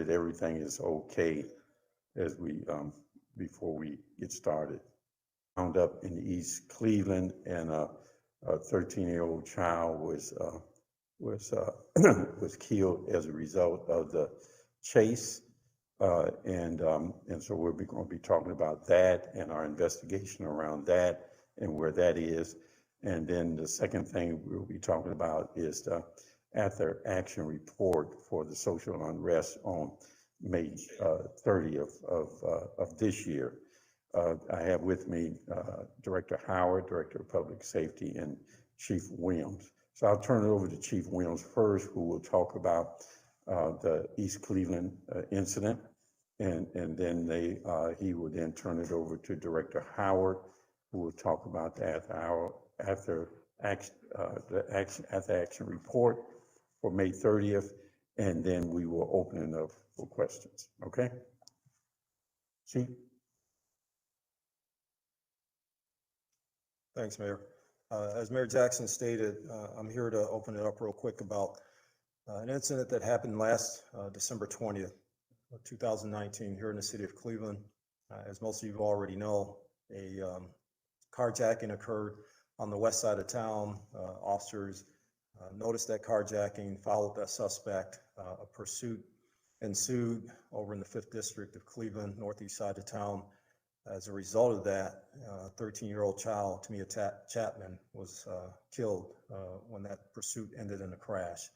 that everything is okay as we, before we get started. Found up in East Cleveland, and a 13-year-old child was was killed as a result of the chase. And so we're going to be talking about that and our investigation around that and where that is. And then the second thing we'll be talking about is the after action report for the social unrest on May 30th of this year. I have with me Director Howard, Director of Public Safety, and Chief Williams. So I'll turn it over to Chief Williams first, who will talk about the East Cleveland incident, and then he will then turn it over to Director Howard, who will talk about the after action report for May 30th, and then we will open it up for questions. Okay? Chief? Thanks, Mayor. As Mayor Jackson stated, I'm here to open it up real quick about an incident that happened last December 20th, 2019 here in the city of Cleveland. As most of you already know, a carjacking occurred on the west side of town. Officers noticed that carjacking, followed that suspect. A pursuit ensued over in the 5th District of Cleveland, northeast side of town. As a result of that, 13-year-old child, Tamia Chapman, was killed when that pursuit ended in a crash.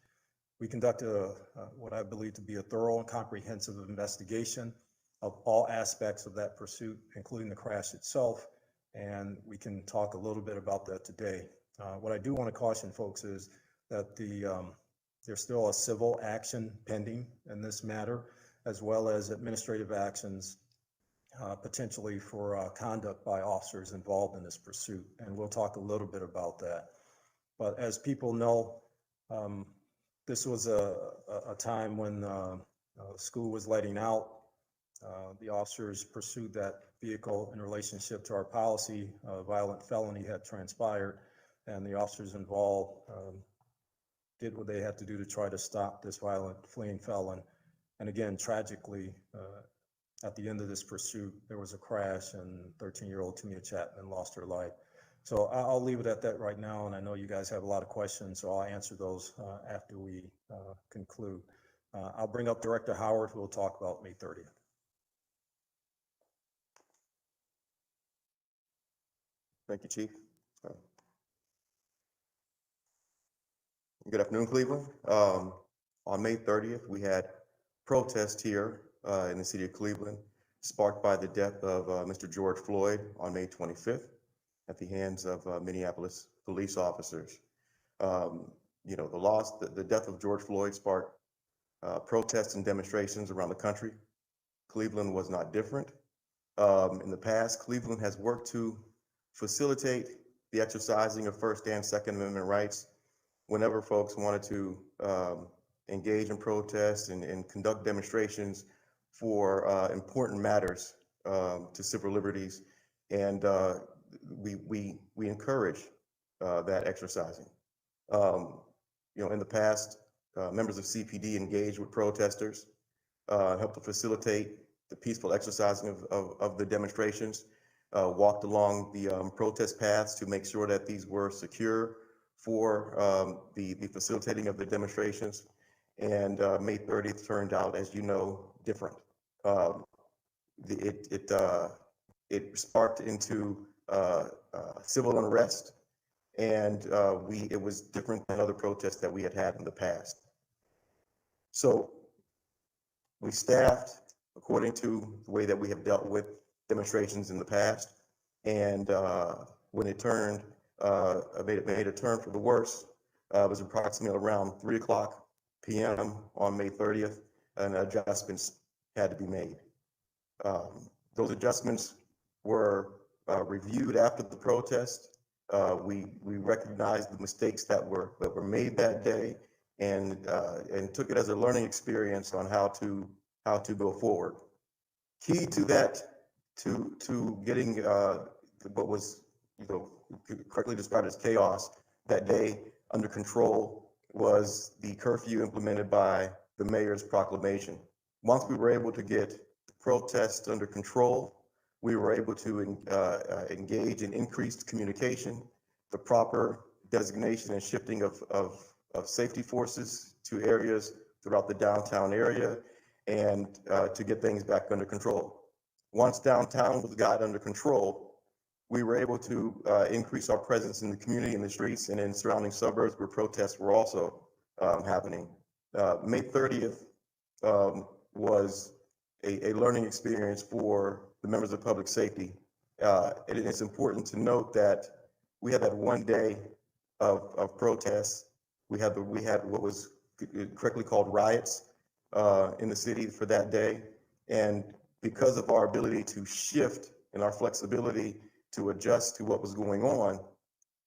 We conducted what I believe to be a thorough and comprehensive investigation of all aspects of that pursuit, including the crash itself, and we can talk a little bit about that today. What I do want to caution folks is that there's still a civil action pending in this matter, as well as administrative actions potentially for conduct by officers involved in this pursuit, and we'll talk a little bit about that. But as people know, this was a time when school was letting out. The officers pursued that vehicle in relationship to our policy. A violent felony had transpired, and the officers involved did what they had to do to try to stop this violent fleeing felon. And again, tragically, at the end of this pursuit, there was a crash, and 13-year-old Tamia Chapman lost her life. So I'll leave it at that right now, and I know you guys have a lot of questions, so I'll answer those after we conclude. I'll bring up Director Howard, who will talk about May 30th. Thank you, Chief. Good afternoon, Cleveland. On May 30th, we had protest here in the city of Cleveland, sparked by the death of Mr. George Floyd on May 25th at the hands of Minneapolis police officers. You know, the death of George Floyd sparked protests and demonstrations around the country. Cleveland was not different. In the past, Cleveland has worked to facilitate the exercising of First and Second Amendment rights whenever folks wanted to engage in protests and conduct demonstrations for important matters to civil liberties, and we encourage that exercising. You know, in the past, members of CPD engaged with protesters, helped to facilitate the peaceful exercising of the demonstrations, walked along the protest paths to make sure that these were secure for the facilitating of the demonstrations. And May 30th turned out, as you know, different. It sparked into civil unrest, and it was different than other protests that we had in the past. So we staffed according to the way that we have dealt with demonstrations in the past, and when it made a turn for the worse, it was approximately around 3:00 p.m. on May 30th, and adjustments had to be made. Those adjustments were reviewed after the protest. We recognized the mistakes that were made that day, and took it as a learning experience on how to go forward. Key to that, to getting what was, you know, correctly described as chaos that day under control, was the curfew implemented by the mayor's proclamation. Once we were able to get the protests under control, we were able to engage in increased communication, the proper designation and shifting of safety forces to areas throughout the downtown area, and to get things back under control. Once downtown was got under control, we were able to increase our presence in the community, in the streets, and in surrounding suburbs where protests were also happening. May 30th was a learning experience for the members of public safety. And it's important to note that we had that one day of protests. We had what was correctly called riots in the city for that day. And because of our ability to shift and our flexibility to adjust to what was going on,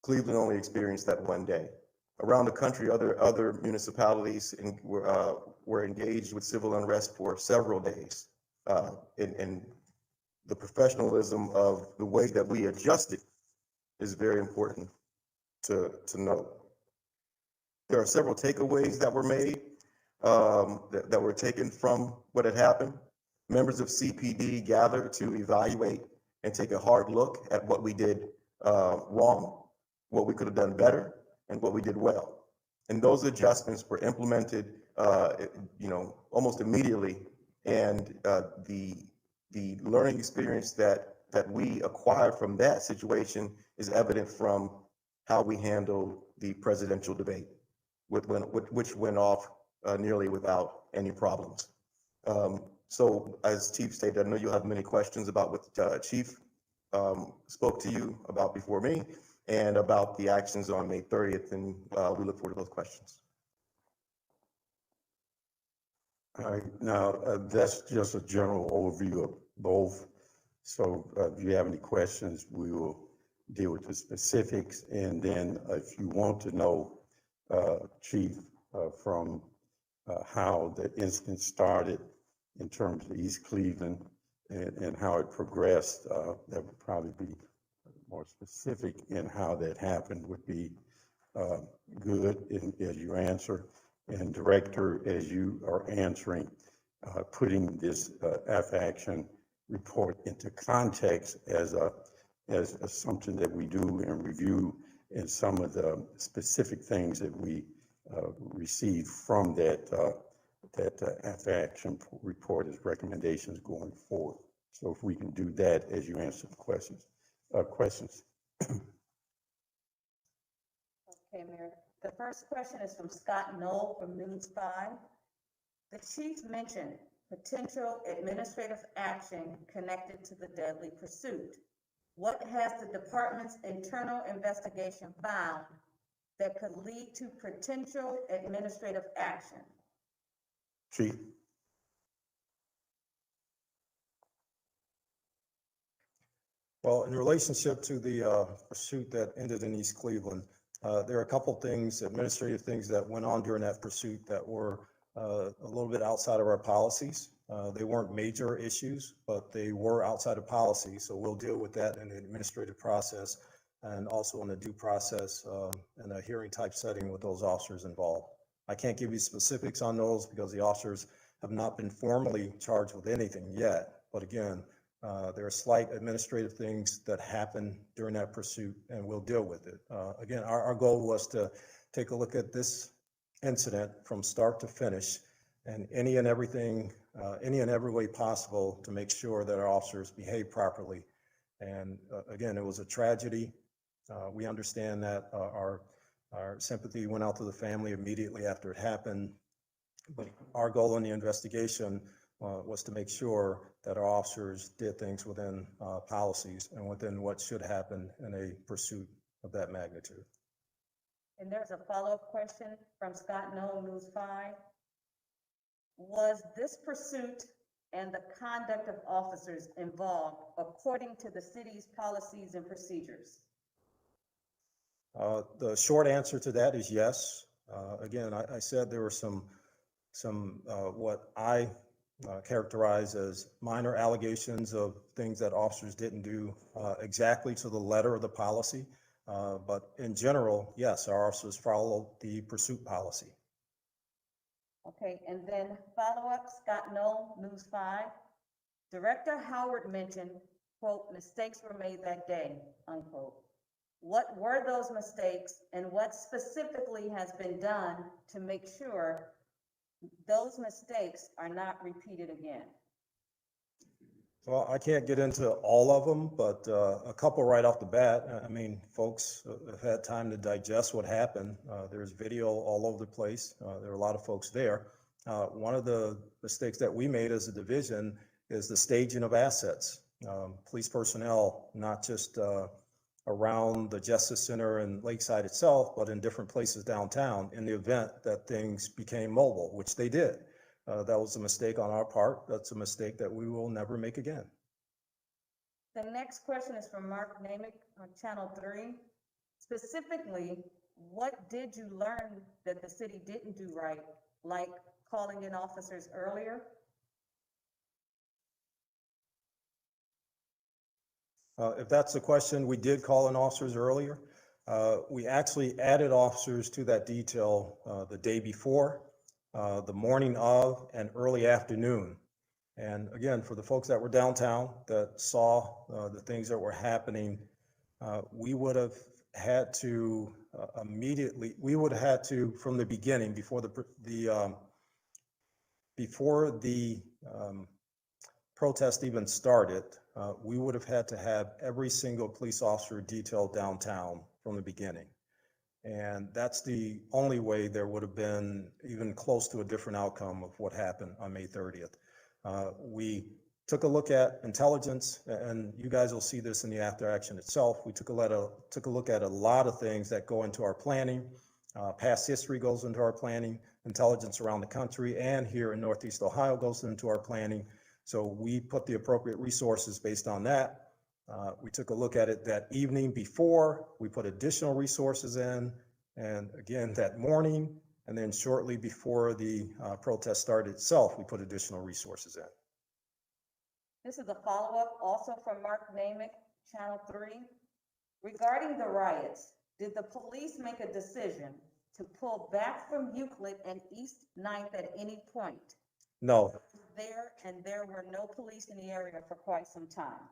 Cleveland only experienced that one day. Around the country, other municipalities were engaged with civil unrest for several days. And the professionalism of the way that we adjusted is very important to note. There are several takeaways that were made, that were taken from what had happened. Members of CPD gathered to evaluate and take a hard look at what we did wrong, what we could have done better, and what we did well. And those adjustments were implemented, almost immediately. And the learning experience that we acquired from that situation is evident from how we handled the presidential debate, which went off nearly without any problems. So as Chief stated, I know you'll have many questions about what Chief spoke to you about before me, and about the actions on May 30th, and we look forward to those questions. All right, now that's just a general overview of both. So if you have any questions, we will deal with the specifics. And then if you want to know, Chief, from how the incident started in terms of East Cleveland and how it progressed, that would probably be more specific in how that happened would be good as you answer. And Director, as you are answering, putting this action report into context as something that we do and review, and some of the specific things that we received from that action report as recommendations going forward. So if we can do that as you answer the questions. Okay, Mayor. The first question is from Scott Knoll from News 5. The chief mentioned potential administrative action connected to the deadly pursuit. What has the department's internal investigation found that could lead to potential administrative action? Chief. Well, in relationship to the pursuit that ended in East Cleveland, there are a couple things, administrative things that went on during that pursuit that were a little bit outside of our policies. They weren't major issues, but they were outside of policy. So we'll deal with that in the administrative process, and also in the due process in a hearing type setting with those officers involved. I can't give you specifics on those because the officers have not been formally charged with anything yet. But again, there are slight administrative things that happen during that pursuit, and we'll deal with it. Again, our goal was to take a look at this incident from start to finish, and any and every way possible to make sure that our officers behave properly. And again, it was a tragedy. We understand that. Our sympathy went out to the family immediately after it happened. But our goal in the investigation was to make sure that our officers did things within policies and within what should happen in a pursuit of that magnitude. And there's a follow-up question from Scott Knoll, News 5. Was this pursuit and the conduct of officers involved according to the city's policies and procedures? The short answer to that is yes. Again, I said there were some what I characterize as minor allegations of things that officers didn't do exactly to the letter of the policy. But in general, yes, our officers followed the pursuit policy. Okay, and then follow-up, Scott Knoll, News 5. Director Howard mentioned, quote, mistakes were made that day, unquote. What were those mistakes and what specifically has been done to make sure those mistakes are not repeated again? Well, I can't get into all of them, but a couple right off the bat. I mean, folks have had time to digest what happened. There's video all over the place. There are a lot of folks there. One of the mistakes that we made as a division is the staging of assets. Police personnel, not just around the Justice Center and Lakeside itself, but in different places downtown in the event that things became mobile, which they did. That was a mistake on our part. That's a mistake that we will never make again. The next question is from Mark Namick on Channel 3. Specifically, what did you learn that the city didn't do right, like calling in officers earlier? If that's the question, we did call in officers earlier. We actually added officers to that detail the day before, the morning of, and early afternoon. And again, for the folks that were downtown that saw the things that were happening, we would have had to from the beginning, before the protest even started, we would have had to have every single police officer detailed downtown from the beginning. And that's the only way there would have been even close to a different outcome of what happened on May 30th. We took a look at intelligence, and you guys will see this in the after action itself. We took a look at a lot of things that go into our planning. Past history goes into our planning, intelligence around the country and here in Northeast Ohio goes into our planning. So we put the appropriate resources based on that. We took a look at it that evening before, we put additional resources in, and again that morning, and then shortly before the protest started itself, we put additional resources in. This is a follow-up also from Mark Namick, Channel 3. Regarding the riots, did the police make a decision to pull back from Euclid and East 9th at any point? No. There were no police in the area for quite some time.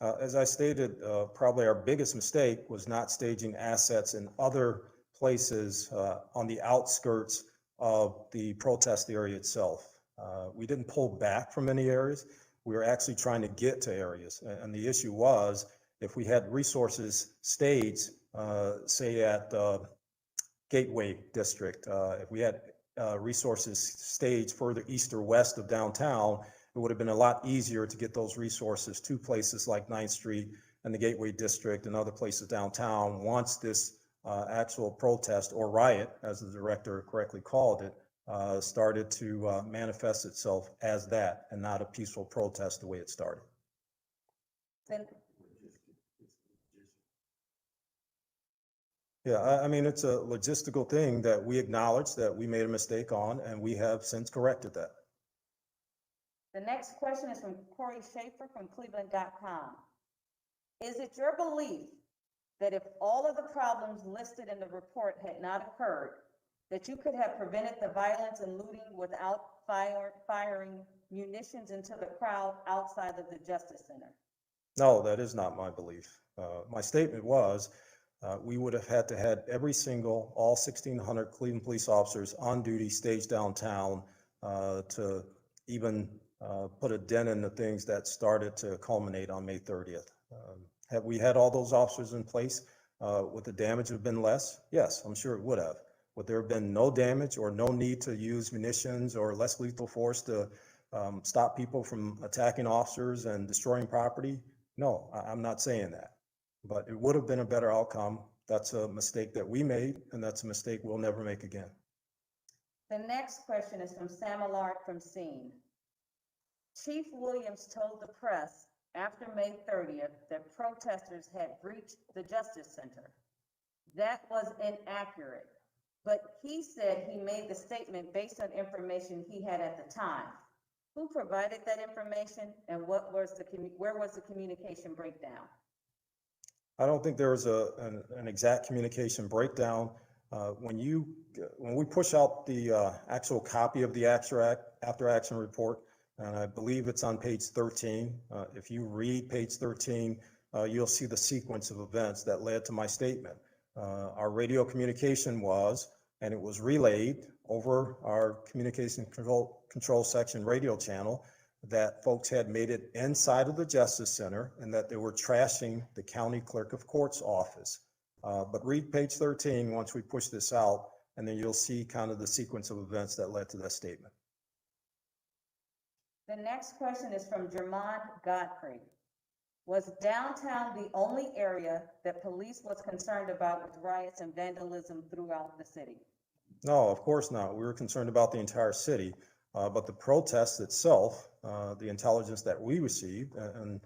As I stated, probably our biggest mistake was not staging assets in other places on the outskirts of the protest area itself. We didn't pull back from any areas. We were actually trying to get to areas. And the issue was, if we had resources staged, say at Gateway District, if we had resources staged further east or west of downtown, it would have been a lot easier to get those resources to places like 9th Street and the Gateway District and other places downtown once this actual protest or riot, as the director correctly called it, started to manifest itself as that and not a peaceful protest the way it started. Then, yeah, I mean, it's a logistical thing that we acknowledge that we made a mistake on, and we have since corrected that. the next question is from Corey Schaefer from Cleveland.com. Is it your belief that if all of the problems listed in the report had not occurred, that you could have prevented the violence and looting without firing munitions into the crowd outside of the Justice Center? No, that is not my belief. My statement was we would have had to had all 1,600 Cleveland police officers on duty staged downtown to even put a dent in the things that started to culminate on May 30th. Have we had all those officers in place, would the damage have been less? Yes, I'm sure it would have. Would there have been no damage or no need to use munitions or less lethal force to stop people from attacking officers and destroying property? No, I'm not saying that. But it would have been a better outcome. That's a mistake that we made, and that's a mistake we'll never make again. The next question is from Sam Allard from Scene. Chief Williams told the press after May 30th that protesters had breached the Justice Center. That was inaccurate, but he said he made the statement based on information he had at the time. Who provided that information, and where was the communication breakdown? I don't think there was an exact communication breakdown. When we push out the actual copy of the after action report, and I believe it's on page 13, if you read page 13, you'll see the sequence of events that led to my statement. Our radio communication was, and it was relayed over our communication control section radio channel, that folks had made it inside of the Justice Center and that they were trashing the county clerk of court's office. But read page 13 once we push this out, and then you'll see kind of the sequence of events that led to that statement. The next question is from Jermond Godfrey. Was downtown the only area that police was concerned about with riots and vandalism throughout the city? No, of course not. We were concerned about the entire city, but the protest itself, the intelligence that we received, and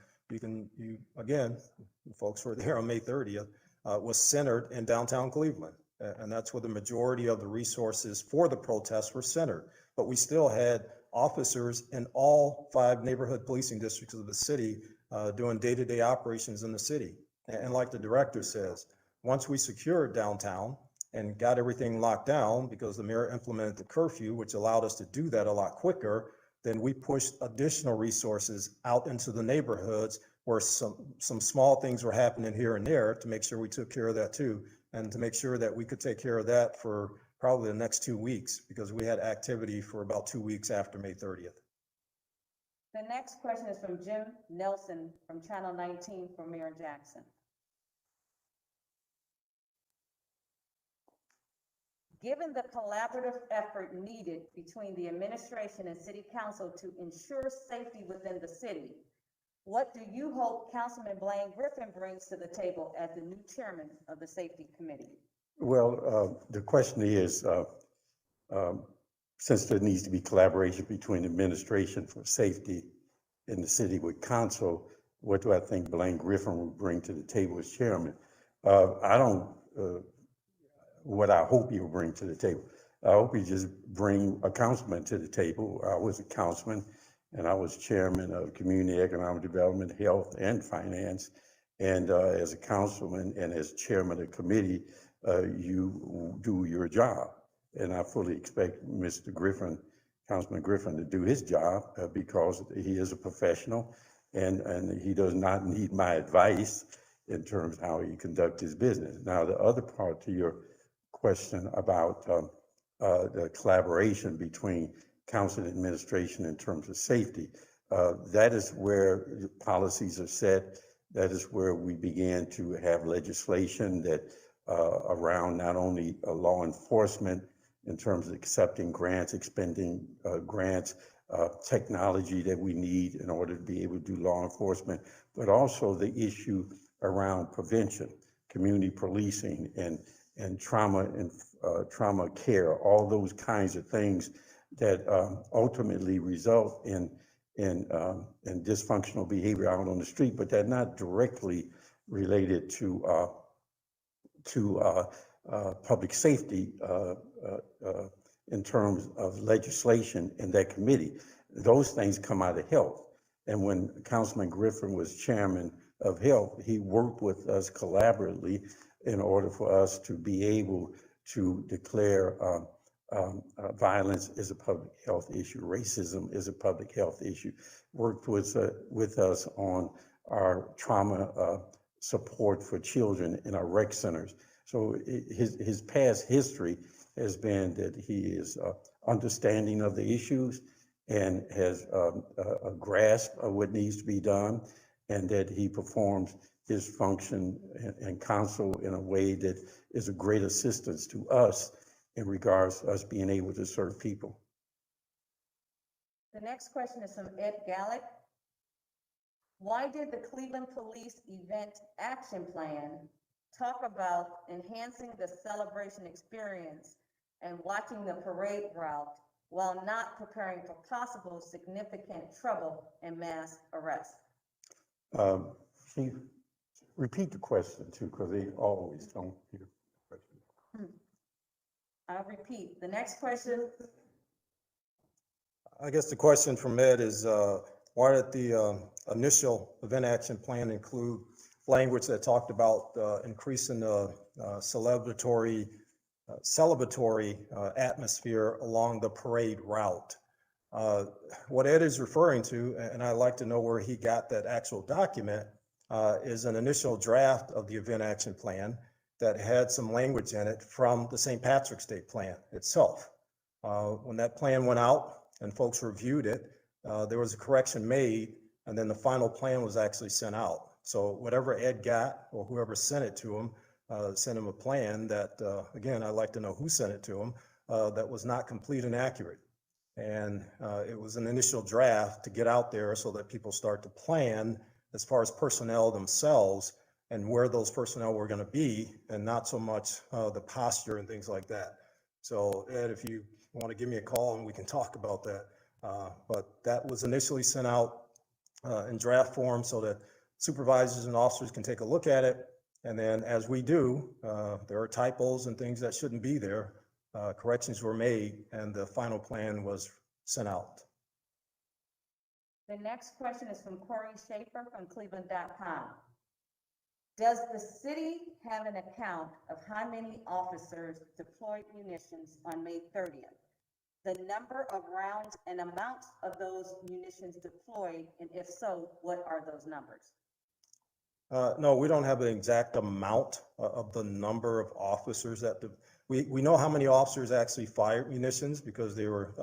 again, folks were there on May 30th, was centered in downtown Cleveland. And that's where the majority of the resources for the protests were centered. But we still had officers in all 5 neighborhood policing districts of the city doing day-to-day operations in the city. And like the director says, once we secured downtown and got everything locked down, because the mayor implemented the curfew, which allowed us to do that a lot quicker, then we pushed additional resources out into the neighborhoods where some small things were happening here and there to make sure we took care of that too, and to make sure that we could take care of that for probably the next 2 weeks, because we had activity for about 2 weeks after May 30th. The next question is from Jim Nelson from Channel 19 for Mayor Jackson. Given the collaborative effort needed between the administration and city council to ensure safety within the city, what do you hope Councilman Blaine Griffin brings to the table as the new chairman of the safety committee? Well, the question is, since there needs to be collaboration between administration for safety in the city with council, what do I think Blaine Griffin will bring to the table as chairman? What I hope he will bring to the table. I hope he just bring a councilman to the table. I was a councilman and I was chairman of community economic development, health, and finance. And as a councilman and as chairman of the committee, you do your job. And I fully expect Mr. Griffin, Councilman Griffin, to do his job because he is a professional and he does not need my advice in terms of how he conducts his business. Now, the other part to your question about the collaboration between council and administration in terms of safety, that is where policies are set. That is where we began to have legislation that around not only law enforcement in terms of accepting grants, expending grants, technology that we need in order to be able to do law enforcement, but also the issue around prevention, community policing, and trauma care, all those kinds of things that ultimately result in dysfunctional behavior out on the street, but they're not directly related to public safety in terms of legislation in that committee. Those things come out of health. And when Councilman Griffin was chairman of health, he worked with us collaboratively in order for us to be able to declare violence is a public health issue, racism is a public health issue, worked with us on our trauma support for children in our rec centers. So his past history has been that he is understanding of the issues and has a grasp of what needs to be done, and that he performs his function and counsel in a way that is a great assistance to us in regards to us being able to serve people. The next question is from Ed Gallick. Why did the Cleveland Police Event Action Plan talk about enhancing the celebration experience and watching the parade route while not preparing for possible significant trouble and mass arrest? Can you repeat the question too, because they always don't hear the question. I'll repeat. The next question. I guess the question from Ed is, why did the initial event action plan include language that talked about increasing the celebratory celebratory atmosphere along the parade route. What Ed is referring to, and I'd like to know where he got that actual document, is an initial draft of the event action plan that had some language in it from the St. Patrick's Day plan itself. When that plan went out and folks reviewed it, there was a correction made, and then the final plan was actually sent out. So whatever Ed got, or whoever sent it to him, sent him a plan that, again, I'd like to know who sent it to him, that was not complete and accurate. And it was an initial draft to get out there so that people start to plan as far as personnel themselves and where those personnel were going to be, and not so much the posture and things like that. So Ed, if you want to give me a call and we can talk about that. But that was initially sent out in draft form so that supervisors and officers can take a look at it. And then as we do, there are typos and things that shouldn't be there. Corrections were made and the final plan was sent out. The next question is from Karrie from Cleveland.com. Does the city have an account of how many officers deployed munitions on May 30th? The number of rounds and amounts of those munitions deployed, and if so, what are those numbers? No, we don't have an exact amount of the number of officers that we know how many officers actually fired munitions because they were,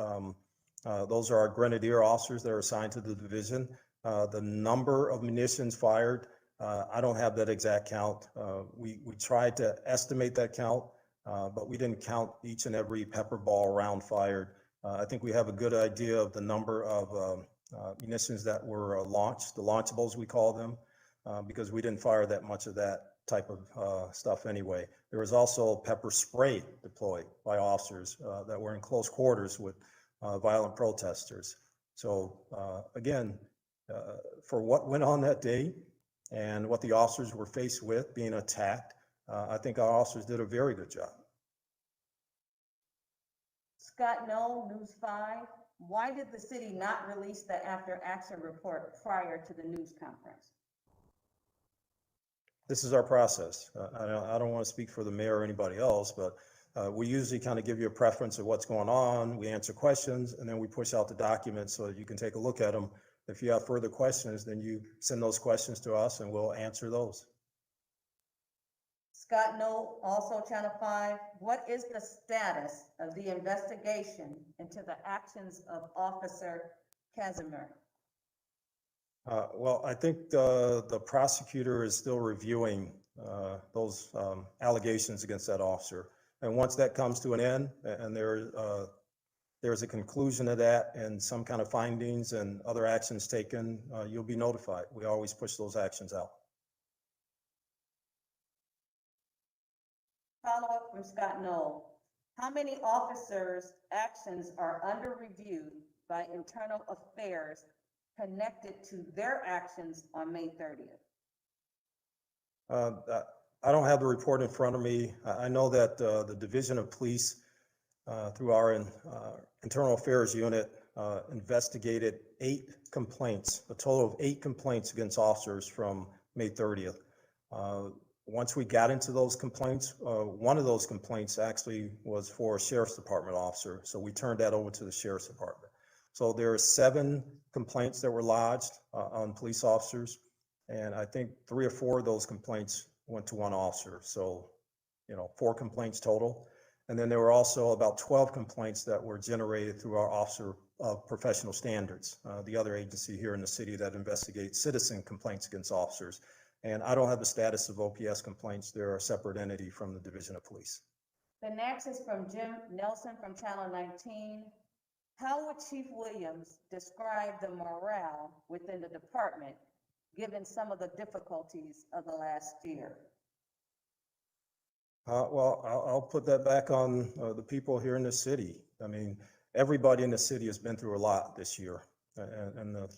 those are our grenadier officers that are assigned to the division. The number of munitions fired, I don't have that exact count. We tried to estimate that count, but we didn't count each and every pepper ball round fired. I think we have a good idea of the number of munitions that were launched, the launchables we call them, because we didn't fire that much of that type of stuff anyway. There was also pepper spray deployed by officers that were in close quarters with violent protesters. So again, for what went on that day and what the officers were faced with being attacked, I think our officers did a very good job. Scott Knoll, News 5. Why did the city not release the after action report prior to the news conference? This is our process. I don't want to speak for the mayor or anybody else, but we usually kind of give you a preference of what's going on. We answer questions and then we push out the documents so that you can take a look at them. If you have further questions, then you send those questions to us and we'll answer those. Scott Knoll, also Channel 5. What is the status of the investigation into the actions of Officer Kasimura? Well, I think the prosecutor is still reviewing those allegations against that officer. And once that comes to an end and there's a conclusion of that and some kind of findings and other actions taken, you'll be notified. We always push those actions out. Follow-up from Scott Knoll. How many officers' actions are under review by Internal Affairs connected to their actions on May 30th? I don't have the report in front of me. I know that the Division of Police, through our Internal Affairs unit, investigated 8 complaints, a total of 8 complaints against officers from May 30th. Once we got into those complaints, one of those complaints actually was for a Sheriff's Department officer, so we turned that over to the Sheriff's Department. So there are 7 complaints that were lodged on police officers, and I think 3 or 4 of those complaints went to one officer. So, 4 complaints total. And then there were also about 12 complaints that were generated through our Officer of Professional Standards, the other agency here in the city that investigates citizen complaints against officers. And I don't have the status of OPS complaints. They're a separate entity from the Division of Police. The next is from Jim Nelson from Channel 19. How would Chief Williams describe the morale within the department, given some of the difficulties of the last year? Well, I'll put that back on the people here in the city. I mean, everybody in the city has been through a lot this year and the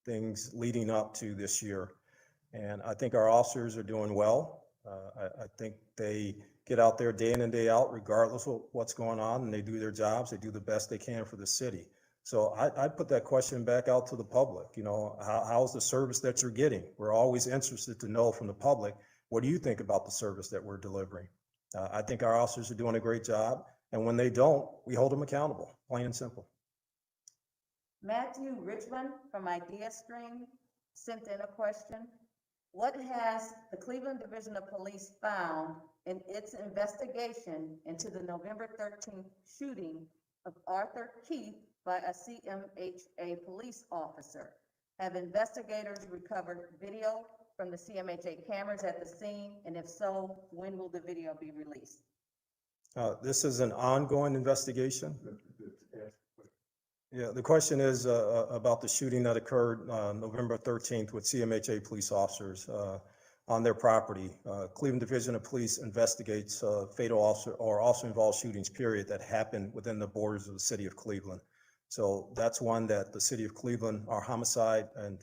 things leading up to this year. And I think our officers are doing well. I think they get out there day in and day out, regardless of what's going on, and they do their jobs. They do the best they can for the city. So I put that question back out to the public. How's the service that you're getting? We're always interested to know from the public, what do you think about the service that we're delivering? I think our officers are doing a great job, and when they don't, we hold them accountable, plain and simple. Matthew Richmond from IdeaStream sent in a question. What has the Cleveland Division of Police found in its investigation into the November 13th shooting of Arthur Keith by a CMHA police officer? Have investigators recovered video from the CMHA cameras at the scene? And if so, when will the video be released? This is an ongoing investigation. Yeah, the question is about the shooting that occurred November 13th with CMHA police officers on their property. Cleveland Division of Police investigates fatal officer or officer-involved shootings, period, that happened within the borders of the city of Cleveland. So that's one that the city of Cleveland, our homicide and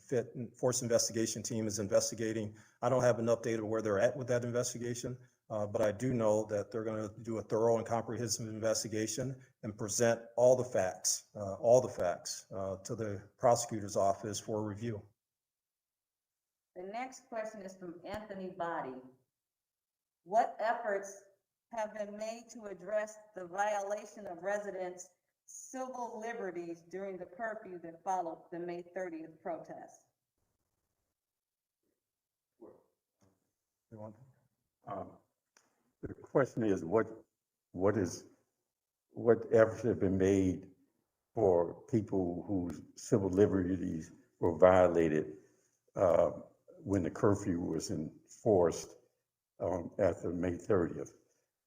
force investigation team is investigating. I don't have an update of where they're at with that investigation. But I do know that they're going to do a thorough and comprehensive investigation and present all the facts to the prosecutor's office for review. The next question is from Anthony Body. What efforts have been made to address the violation of residents' civil liberties during the curfew that followed the May 30th protest? The question is, what efforts have been made for people whose civil liberties were violated when the curfew was enforced after May 30th?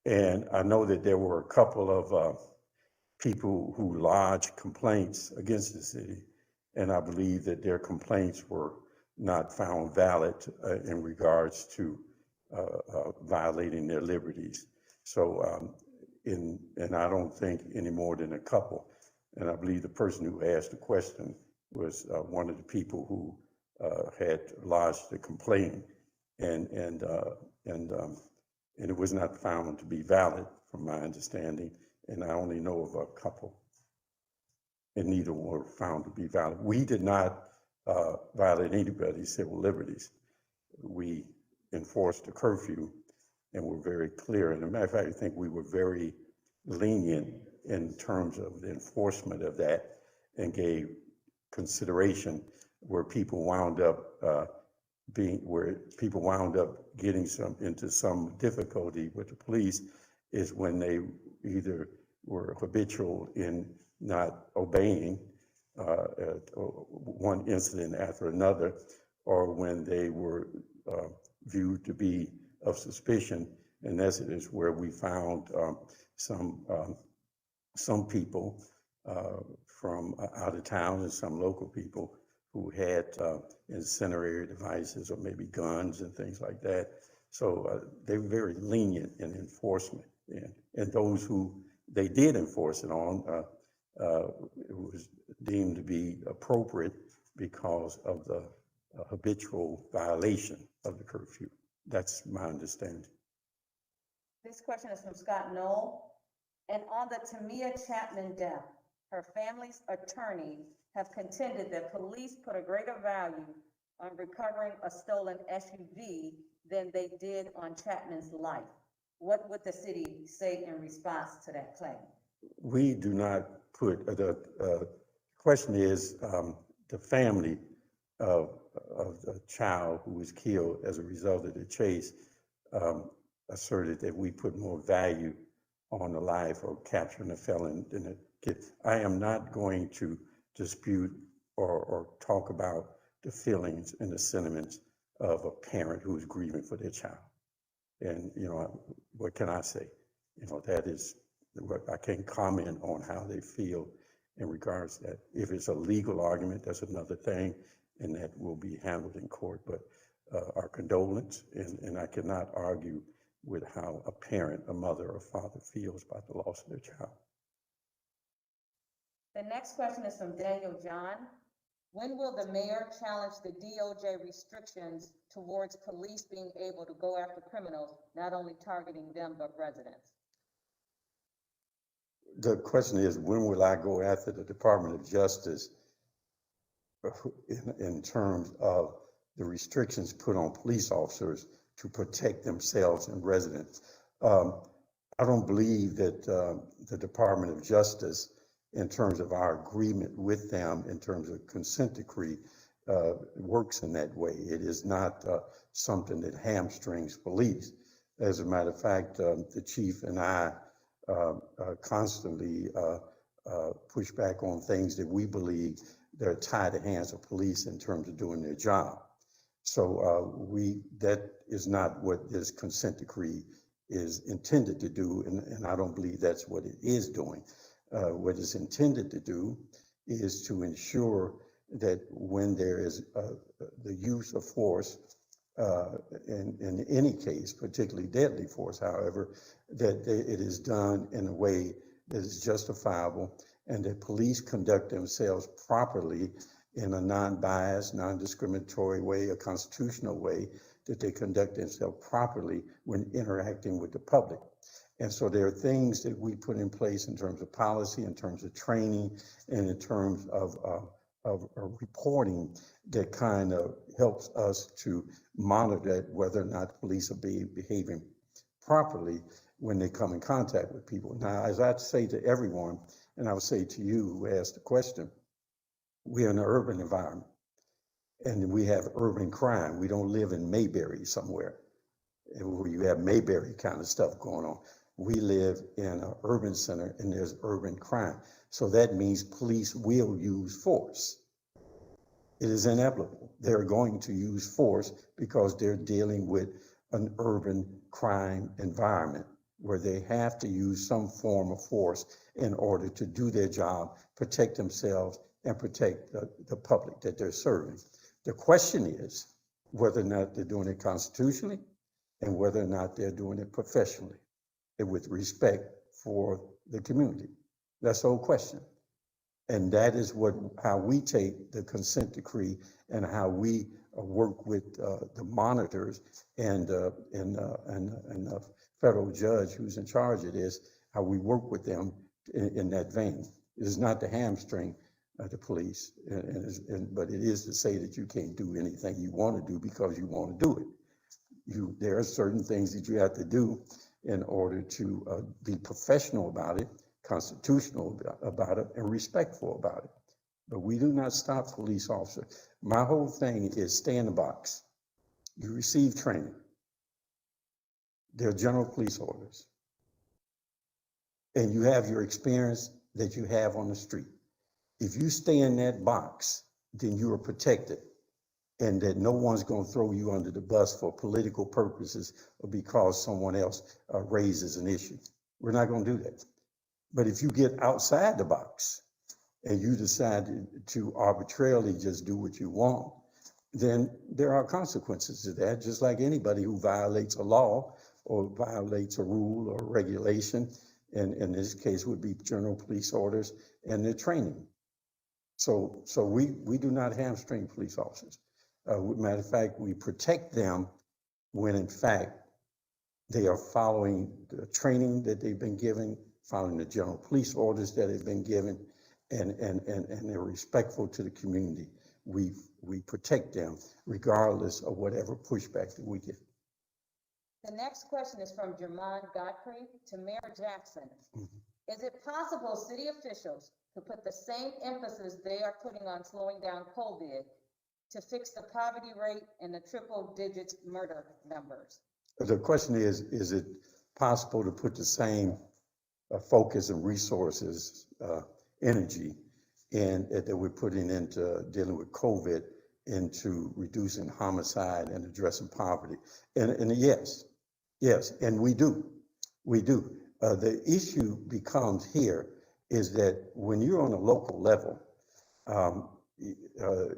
And I know that there were a couple of people who lodged complaints against the city, and I believe that their complaints were not found valid in regards to violating their liberties. So, and I don't think any more than a couple. And I believe the person who asked the question was one of the people who had lodged the complaint, and it was not found to be valid, from my understanding. And I only know of a couple, and neither were found to be valid. We did not violate anybody's civil liberties. We enforced the curfew, and were very clear. And as a matter of fact, I think we were very lenient in terms of the enforcement of that, and gave consideration where people wound up getting into some difficulty with the police is when they either were habitual in not obeying one incident after another, or when they were viewed to be of suspicion. And that's where we found some people from out of town and some local people who had incendiary devices or maybe guns and things like that. So they were very lenient in enforcement. And those who they did enforce it on, it was deemed to be appropriate because of the habitual violation of the curfew. That's my understanding. This question is from Scott Knoll. And on the Tamia Chapman death, her family's attorneys have contended that police put a greater value on recovering a stolen SUV than they did on Chapman's life. What would the city say in response to that claim? We do not put, the question is, the family of the child who was killed as a result of the chase asserted that we put more value on the life or capturing a felon than a kid. I am not going to dispute or talk about the feelings and the sentiments of a parent who is grieving for their child. And, you know, what can I say? You know, that is, I can't comment on how they feel in regards to that. If it's a legal argument, that's another thing, and that will be handled in court. But our condolence, and I cannot argue with how a parent, a mother or father feels about the loss of their child. The next question is from Daniel John. When will the mayor challenge the DOJ restrictions towards police being able to go after criminals, not only targeting them, but residents? The question is, when will I go after the Department of Justice in terms of the restrictions put on police officers to protect themselves and residents? I don't believe that the Department of Justice, in terms of our agreement with them, in terms of consent decree, works in that way. It is not something that hamstrings police. As a matter of fact, the chief and I constantly push back on things that we believe that tie the hands of police in terms of doing their job. So that is not what this consent decree is intended to do, and I don't believe that's what it is doing. What it's intended to do is to ensure that when there is the use of force, in any case, particularly deadly force, however, that it is done in a way that is justifiable and that police conduct themselves properly in a non-biased, non-discriminatory way, a constitutional way, that they conduct themselves properly when interacting with the public. And so there are things that we put in place in terms of policy, in terms of training, and in terms of reporting that kind of helps us to monitor whether or not police are behaving properly when they come in contact with people. Now, as I say to everyone, and I would say to you who asked the question, we're in an urban environment and we have urban crime. We don't live in Mayberry somewhere where you have Mayberry kind of stuff going on. We live in an urban center and there's urban crime. So that means police will use force. It is inevitable. They're going to use force because they're dealing with an urban crime environment where they have to use some form of force in order to do their job, protect themselves, and protect the public that they're serving. The question is whether or not they're doing it constitutionally and whether or not they're doing it professionally and with respect for the community. That's the whole question. And that is how we take the consent decree and how we work with the monitors and the federal judge who's in charge of this, how we work with them in that vein. It is not to hamstring the police, but it is to say that you can't do anything you want to do because you want to do it. There are certain things that you have to do in order to be professional about it, constitutional about it, and respectful about it. But we do not stop police officers. My whole thing is stay in the box. You receive training. There are general police orders. And you have your experience that you have on the street. If you stay in that box, then you are protected, and that no one's going to throw you under the bus for political purposes or because someone else raises an issue. We're not going to do that. But if you get outside the box and you decide to arbitrarily just do what you want, then there are consequences to that, just like anybody who violates a law or violates a rule or regulation, and in this case would be general police orders and their training. So we do not hamstring police officers. Matter of fact, we protect them when in fact they are following the training that they've been given, following the general police orders that have been given, and they're respectful to the community. We protect them regardless of whatever pushback that we get. The next question is from Jermon Godfrey to Mayor Jackson. Mm-hmm. Is it possible city officials to put the same emphasis they are putting on slowing down COVID to fix the poverty rate and the triple digits murder numbers? The question is it possible to put the same focus and resources, energy, and that we're putting into dealing with COVID into reducing homicide and addressing poverty? And yes, and we do. The issue becomes here is that when you're on a local level,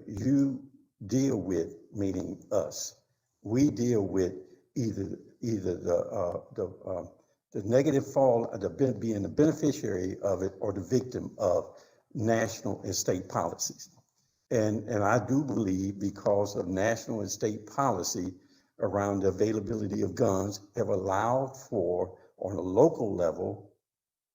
you deal with, meaning us, we deal with either the negative fall, being the beneficiary of it, or the victim of national and state policies. And I do believe because of national and state policy around the availability of guns have allowed for, on a local level,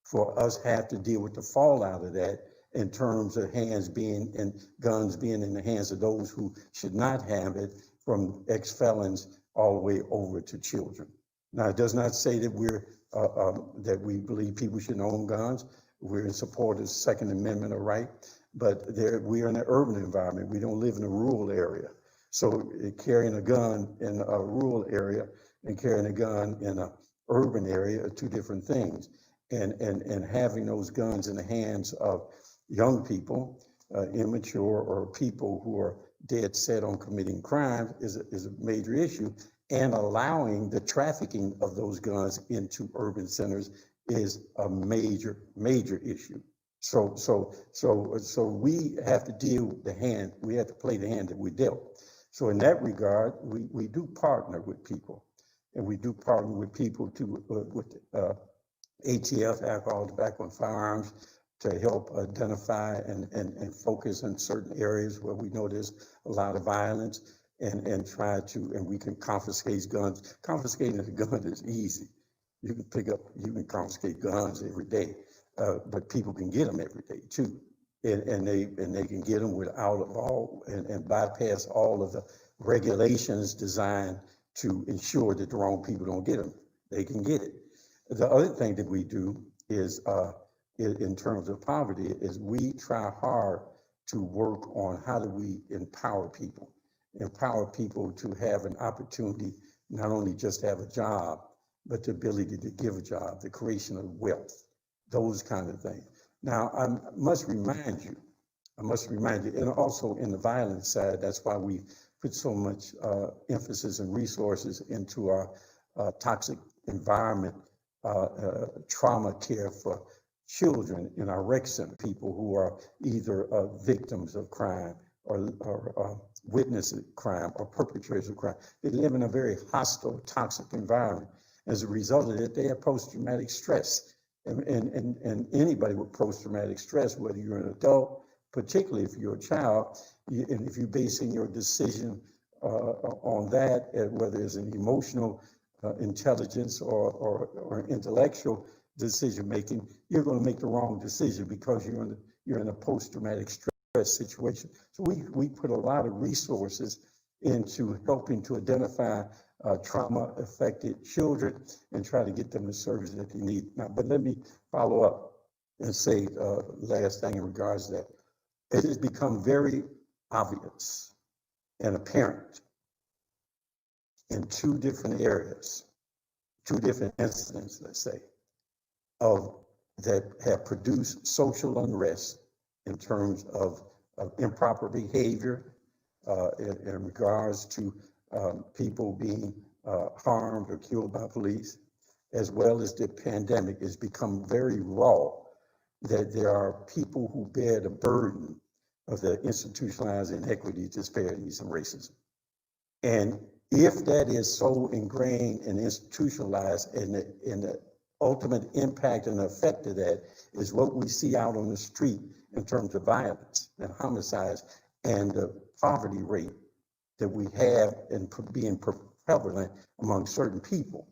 for us have to deal with the fallout of that in terms of guns being in the hands of those who should not have it, from ex-felons all the way over to children. Now, it does not say that we're that we believe people should own guns. We're in support of the Second Amendment of right, but we are in an urban environment. We don't live in a rural area. So carrying a gun in a rural area and carrying a gun in an urban area are two different things. And having those guns in the hands of young people, immature, or people who are dead set on committing crime is a major issue. And allowing the trafficking of those guns into urban centers is a major issue. So we have to deal with the hand. We have to play the hand that we dealt. So in that regard, we do partner with people, and we do partner with people with ATF, alcohol, tobacco, and firearms, to help identify and focus on certain areas where we know there's a lot of violence, and we can confiscate guns. Confiscating a gun is easy. You can confiscate guns every day, but people can get them every day too. And they can get them without all and bypass all of the regulations designed to ensure that the wrong people don't get them. They can get it. The other thing that we do is, in terms of poverty, is we try hard to work on how do we empower people to have an opportunity, not only just to have a job, but the ability to give a job, the creation of wealth, those kind of things. Now, I must remind you, and also in the violence side, that's why we put so much emphasis and resources into our toxic environment, trauma care for children in our rec center, people who are either victims of crime or witnesses of crime or perpetrators of crime. They live in a very hostile, toxic environment. As a result of it, they have post-traumatic stress. And anybody with post-traumatic stress, whether you're an adult, particularly if you're a child, and if you're basing your decision on that, whether it's an emotional intelligence or intellectual decision-making, you're going to make the wrong decision because you're in a post-traumatic stress situation. So we put a lot of resources into helping to identify trauma-affected children and try to get them the services that they need. Now, but let me follow up and say last thing in regards to that. It has become very obvious and apparent in two different areas, two different incidents, let's say, that have produced social unrest in terms of improper behavior in regards to people being harmed or killed by police, as well as the pandemic. Has become very raw that there are people who bear the burden of the institutionalized inequities, disparities, and racism. And if that is so ingrained and institutionalized, and the ultimate impact and effect of that is what we see out on the street in terms of violence and homicides and the poverty rate that we have and being prevalent among certain people.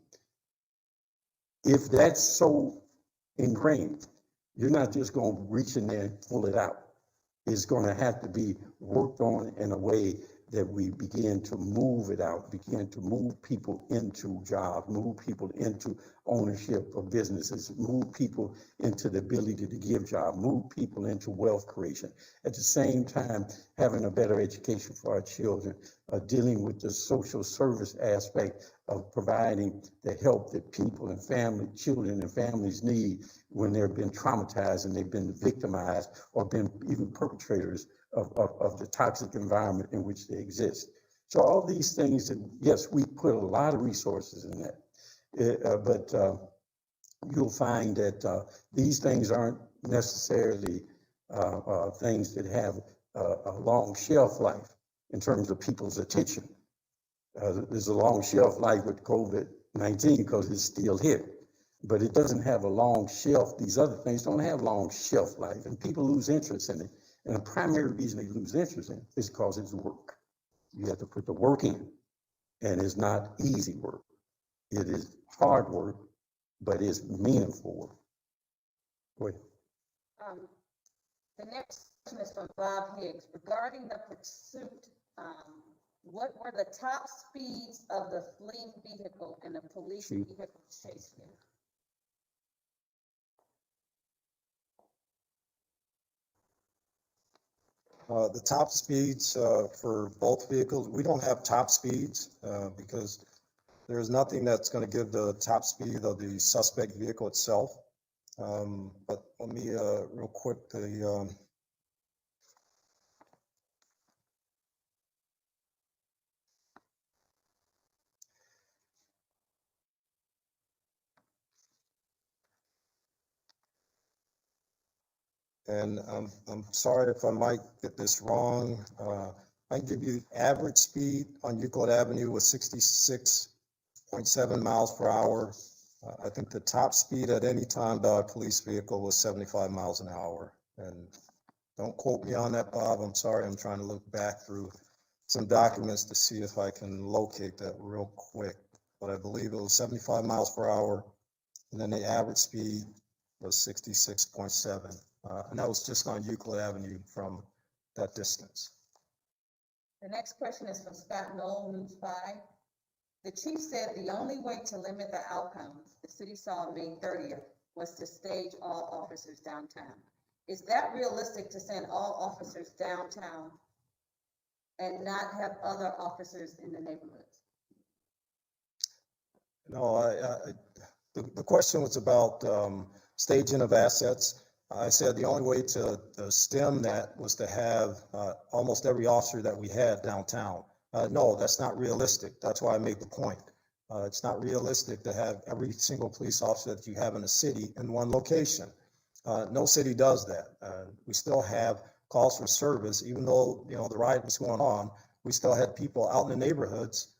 If that's so ingrained, you're not just going to reach in there and pull it out. It's going to have to be worked on in a way that we begin to move it out, begin to move people into jobs, move people into ownership of businesses, move people into the ability to give jobs, move people into wealth creation. At the same time, having a better education for our children, dealing with the social service aspect of providing the help that people and children and families need when they've been traumatized and they've been victimized or been even perpetrators of the toxic environment in which they exist. So all these things, yes, we put a lot of resources in that, but you'll find that these things aren't necessarily things that have a long shelf life in terms of people's attention. There's a long shelf life with COVID-19 because it's still here, but it doesn't have a long shelf. These other things don't have long shelf life, and people lose interest in it. And the primary reason they lose interest in it is because it's work. You have to put the work in, and it's not easy work. It is hard work, but it's meaningful work. Go ahead. The next question is from Bob Higgs. Regarding the pursuit, what were the top speeds of the fleeing vehicle and the police vehicle chasing it? The top speeds for both vehicles, we don't have top speeds because there's nothing that's going to give the top speed of the suspect vehicle itself. But let me real quick, and I'm sorry if I might get this wrong. I can give you the average speed on Euclid Avenue was 66.7 miles per hour. I think the top speed at any time by a police vehicle was 75 miles an hour. And don't quote me on that, Bob. I'm sorry. I'm trying to look back through some documents to see if I can locate that real quick. But I believe it was 75 miles per hour. And then the average speed was 66.7. And that was just on Euclid Avenue from that distance. The next question is from Scott Knoll, News 5. The chief said the only way to limit the outcomes the city saw on May 30th was to stage all officers downtown. Is that realistic to send all officers downtown and not have other officers in the neighborhoods? No, the question was about staging of assets. I said the only way to stem that was to have almost every officer that we had downtown. No, that's not realistic. That's why I made the point. It's not realistic to have every single police officer that you have in a city in one location. No city does that. We still have calls for service, even though the riot was going on. We still had people out in the neighborhoods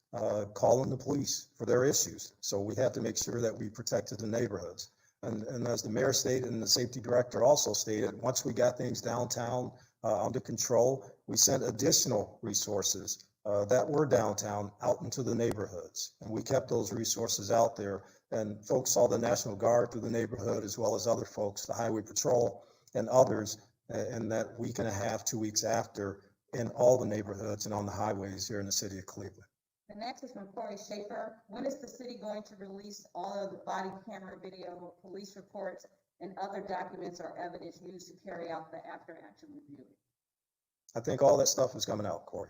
calling the police for their issues. So we had to make sure that we protected the neighborhoods. And as the mayor stated and the safety director also stated, once we got things downtown under control, we sent additional resources that were downtown out into the neighborhoods. And we kept those resources out there. And folks saw the National Guard through the neighborhood, as well as other folks, the Highway Patrol and others, in that week and a half, 2 weeks after, in all the neighborhoods and on the highways here in the city of Cleveland. The next is from Corey Schaefer. When is the city going to release all of the body camera video, police reports, and other documents or evidence used to carry out the after-action review? I think all that stuff is coming out, Corey.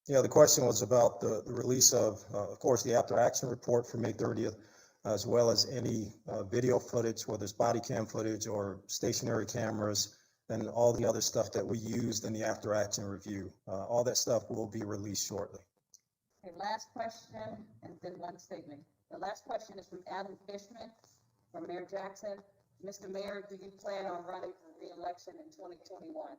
Yeah, the question was about the release of course, the after-action report for May 30th, as well as any video footage, whether it's body cam footage or stationary cameras, and all the other stuff that we used in the after-action review. All that stuff will be released shortly. Okay, last question, and then one statement. The last question is from Adam Fishman, from Mayor Jackson. Mr. Mayor, do you plan on running for re-election in 2021?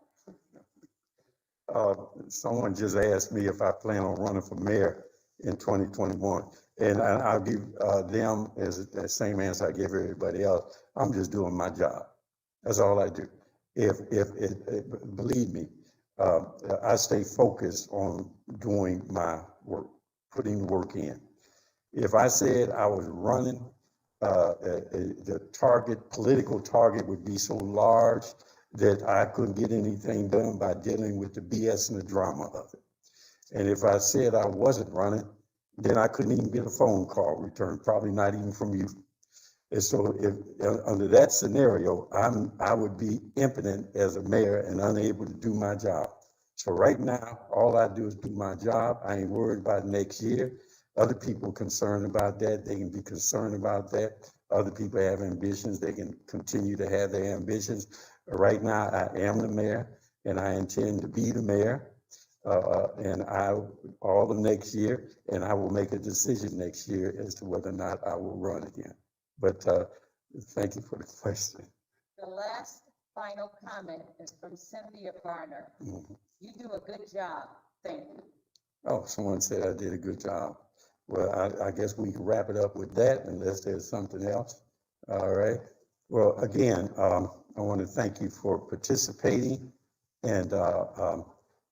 Someone just asked me if I plan on running for mayor in 2021. And I'll give them as the same answer I give everybody else. I'm just doing my job. That's all I do. Believe me, I stay focused on doing my work, putting the work in. If I said I was running, the political target would be so large that I couldn't get anything done by dealing with the BS and the drama of it. And if I said I wasn't running, then I couldn't even get a phone call returned, probably not even from you. And so if under that scenario, I would be impotent as a mayor and unable to do my job. So right now, all I do is do my job. I ain't worried about next year. Other people concerned about that, they can be concerned about that. Other people have ambitions, they can continue to have their ambitions. Right now, I am the mayor, and I intend to be the mayor, and all of next year, and I will make a decision next year as to whether or not I will run again. But thank you for the question. The last final comment is from Cynthia Garner. Mm-hmm. You do a good job. Thank you. Oh, someone said I did a good job. Well, I guess we can wrap it up with that unless there's something else. All right. Well, again, I want to thank you for participating, and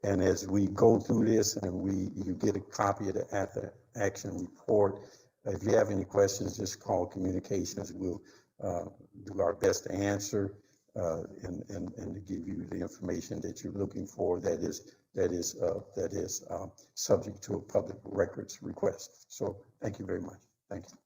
as we go through this and you get a copy of the after action report. If you have any questions, just call communications. We'll do our best to answer and to give you the information that you're looking for that is subject to a public records request. So thank you very much. Thank you.